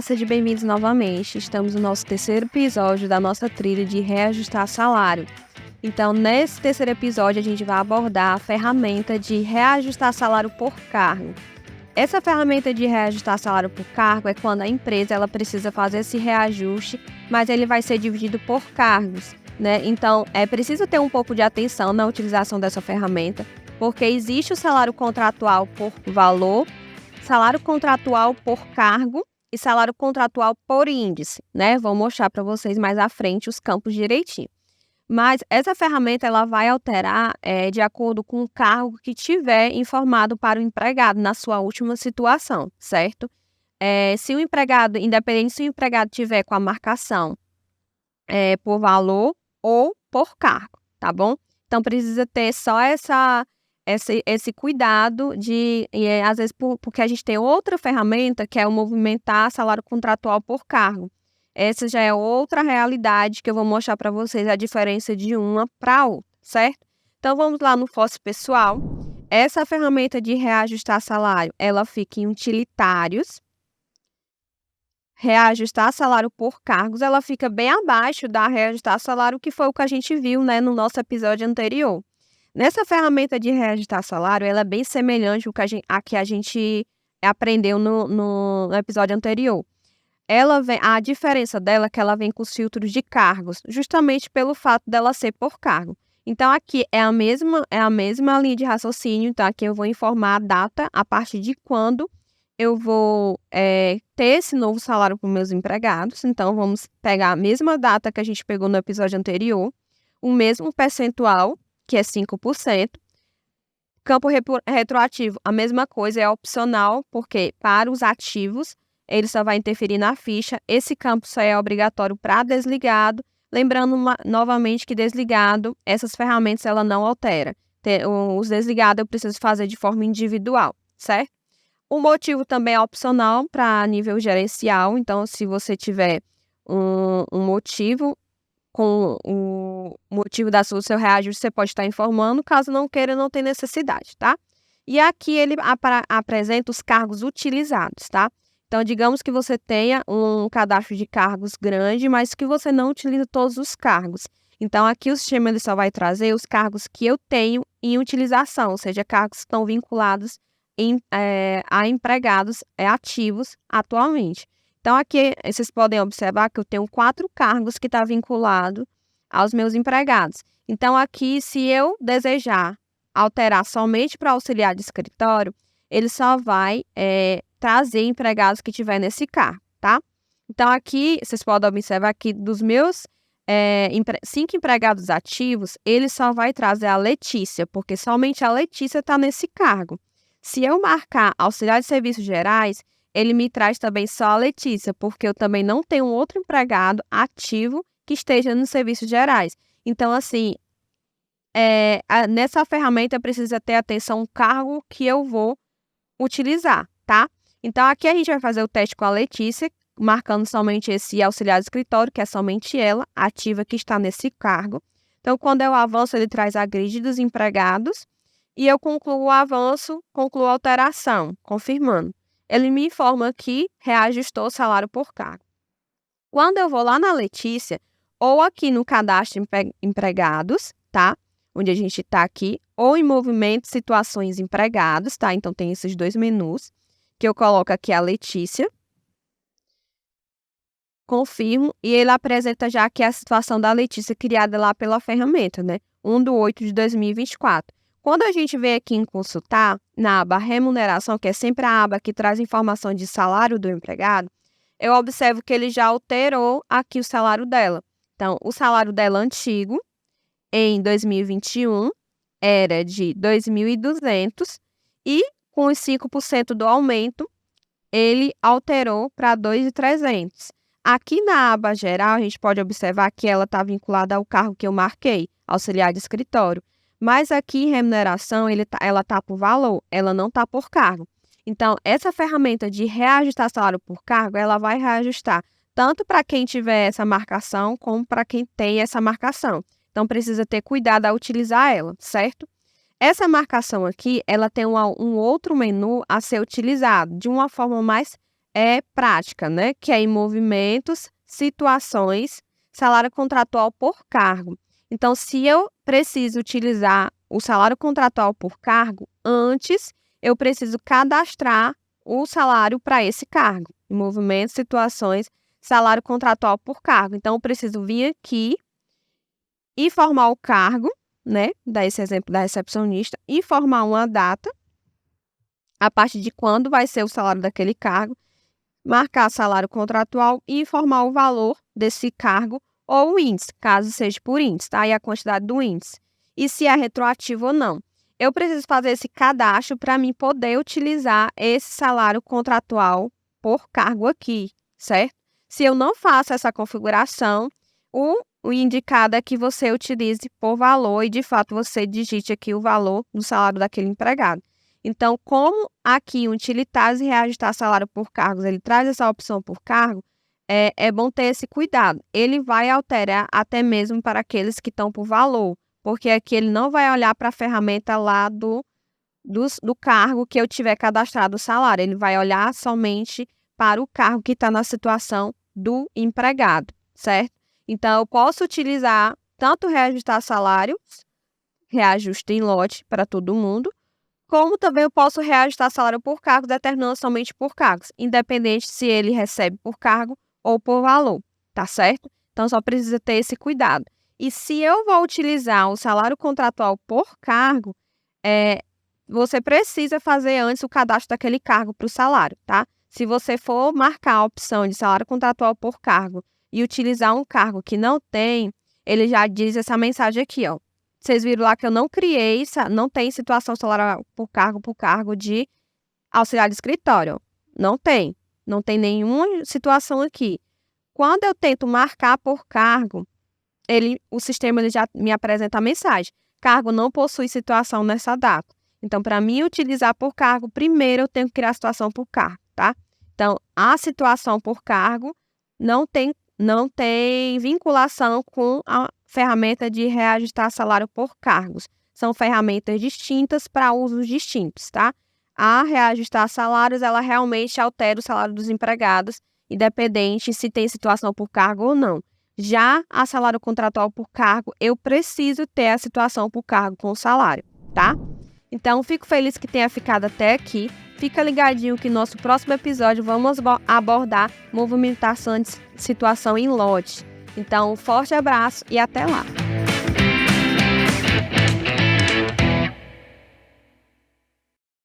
sejam bem-vindos novamente. Estamos no nosso terceiro episódio da nossa trilha de reajustar salário. Então, nesse terceiro episódio, a gente vai abordar a ferramenta de reajustar salário por cargo. Essa ferramenta de reajustar salário por cargo é quando a empresa ela precisa fazer esse reajuste, mas ele vai ser dividido por cargos, né? Então, é preciso ter um pouco de atenção na utilização dessa ferramenta, porque existe o salário contratual por valor, salário contratual por cargo e salário contratual por índice, né? Vou mostrar para vocês mais à frente os campos direitinho. Mas essa ferramenta ela vai alterar de acordo com o cargo que tiver informado para o empregado na sua última situação, certo? Se o empregado, independente se o empregado tiver com a marcação por valor ou por cargo, tá bom? Então precisa ter só esse cuidado de, às vezes, porque a gente tem outra ferramenta que é o movimentar salário contratual por cargo. Essa já é outra realidade que eu vou mostrar para vocês a diferença de uma para outra, certo? Então, vamos lá no FOSS pessoal. Essa ferramenta de reajustar salário, ela fica em utilitários. Reajustar salário por cargos, ela fica bem abaixo da reajustar salário, que foi o que a gente viu, né, no nosso episódio anterior. Nessa ferramenta de reajustar salário, ela é bem semelhante ao que a gente aprendeu no episódio anterior. A diferença dela é que ela vem com os filtros de cargos, justamente pelo fato dela ser por cargo. Então, aqui é a mesma linha de raciocínio. Então, aqui eu vou informar a data a partir de quando eu vou ter esse novo salário para os meus empregados. Então, vamos pegar a mesma data que a gente pegou no episódio anterior, o mesmo percentual, que é 5%. Campo retroativo, a mesma coisa, é opcional, porque para os ativos, ele só vai interferir na ficha. Esse campo só é obrigatório para desligado. Lembrando novamente que desligado, essas ferramentas ela não altera. Os desligados eu preciso fazer de forma individual, certo? O motivo também é opcional para nível gerencial. Então, se você tiver um motivo, com o motivo do seu reajuste, você pode estar informando. Caso não queira, não tem necessidade, tá? E aqui ele apresenta os cargos utilizados, tá? Então, digamos que você tenha um cadastro de cargos grande, mas que você não utiliza todos os cargos. Então, aqui o sistema ele só vai trazer os cargos que eu tenho em utilização, ou seja, cargos que estão vinculados a empregados ativos atualmente. Então, aqui vocês podem observar que eu tenho 4 cargos que estão vinculados aos meus empregados. Então, aqui, se eu desejar alterar somente para auxiliar de escritório, ele só vai trazer empregados que tiver nesse cargo, tá? Então, aqui, vocês podem observar que dos meus 5 empregados ativos, ele só vai trazer a Letícia, porque somente a Letícia está nesse cargo. Se eu marcar auxiliar de serviços gerais, ele me traz também só a Letícia, porque eu também não tenho outro empregado ativo que esteja nos serviços gerais. Então, assim, nessa ferramenta precisa ter atenção ao cargo que eu vou utilizar, tá? Então, aqui a gente vai fazer o teste com a Letícia, marcando somente esse auxiliar de escritório, que é somente ela, ativa, que está nesse cargo. Então, quando eu avanço, ele traz a grid dos empregados e eu concluo o avanço, concluo a alteração, confirmando. Ele me informa que reajustou o salário por cargo. Quando eu vou lá na Letícia, ou aqui no cadastro empregados, tá? Onde a gente está aqui, ou em movimento, situações empregados, tá? Então, tem esses 2 menus, que eu coloco aqui a Letícia, confirmo, e ele apresenta já aqui a situação da Letícia criada lá pela ferramenta, né? 1/8/2024. Quando a gente vem aqui em consultar, na aba remuneração, que é sempre a aba que traz informação de salário do empregado, eu observo que ele já alterou aqui o salário dela. Então, o salário dela antigo, em 2021, era de 2.200 e com os 5% do aumento, ele alterou para 2.300. Aqui na aba geral, a gente pode observar que ela está vinculada ao cargo que eu marquei, auxiliar de escritório. Mas aqui em remuneração, ela está por valor, ela não está por cargo. Então, essa ferramenta de reajustar salário por cargo, ela vai reajustar tanto para quem tiver essa marcação, como para quem tem essa marcação. Então, precisa ter cuidado ao utilizar ela, certo? Essa marcação aqui, ela tem um outro menu a ser utilizado de uma forma mais é prática, né? Que é em movimentos, situações, salário contratual por cargo. Então, se eu preciso utilizar o salário contratual por cargo, antes eu preciso cadastrar o salário para esse cargo. Em movimentos, situações, salário contratual por cargo. Então, eu preciso vir aqui, informar o cargo, né? Dar esse exemplo da recepcionista, informar uma data, a partir de quando vai ser o salário daquele cargo, marcar salário contratual e informar o valor desse cargo ou o índice, caso seja por índice, tá? E a quantidade do índice. E se é retroativo ou não. Eu preciso fazer esse cadastro para mim poder utilizar esse salário contratual por cargo aqui, certo? Se eu não faço essa configuração, o indicado é que você utilize por valor e, de fato, você digite aqui o valor do salário daquele empregado. Então, como aqui utilitários e reajustar salário por cargos, ele traz essa opção por cargo, é bom ter esse cuidado. Ele vai alterar até mesmo para aqueles que estão por valor, porque aqui ele não vai olhar para a ferramenta lá do cargo que eu tiver cadastrado o salário. Ele vai olhar somente para o cargo que está na situação do empregado, certo? Então, eu posso utilizar tanto reajustar salários, reajuste em lote para todo mundo, como também eu posso reajustar salário por cargo, determinando somente por cargos, independente se ele recebe por cargo ou por valor, tá certo? Então, só precisa ter esse cuidado. E se eu vou utilizar o salário contratual por cargo, você precisa fazer antes o cadastro daquele cargo para o salário, tá? Se você for marcar a opção de salário contratual por cargo e utilizar um cargo que não tem, ele já diz essa mensagem aqui, ó. Vocês viram lá que eu não criei, não tem situação salarial por cargo de auxiliar de escritório. Não tem nenhuma situação aqui. Quando eu tento marcar por cargo, o sistema ele já me apresenta a mensagem. Cargo não possui situação nessa data. Então, para mim utilizar por cargo, primeiro eu tenho que criar a situação por cargo, tá? Então, a situação por cargo não tem vinculação com a ferramenta de reajustar salário por cargos. São ferramentas distintas para usos distintos, tá? A reajustar salários, ela realmente altera o salário dos empregados, independente se tem situação por cargo ou não. Já a salário contratual por cargo, eu preciso ter a situação por cargo com o salário, tá? Então, fico feliz que tenha ficado até aqui. Fica ligadinho que no nosso próximo episódio vamos abordar movimentação de situação em lote. Então, um forte abraço e até lá!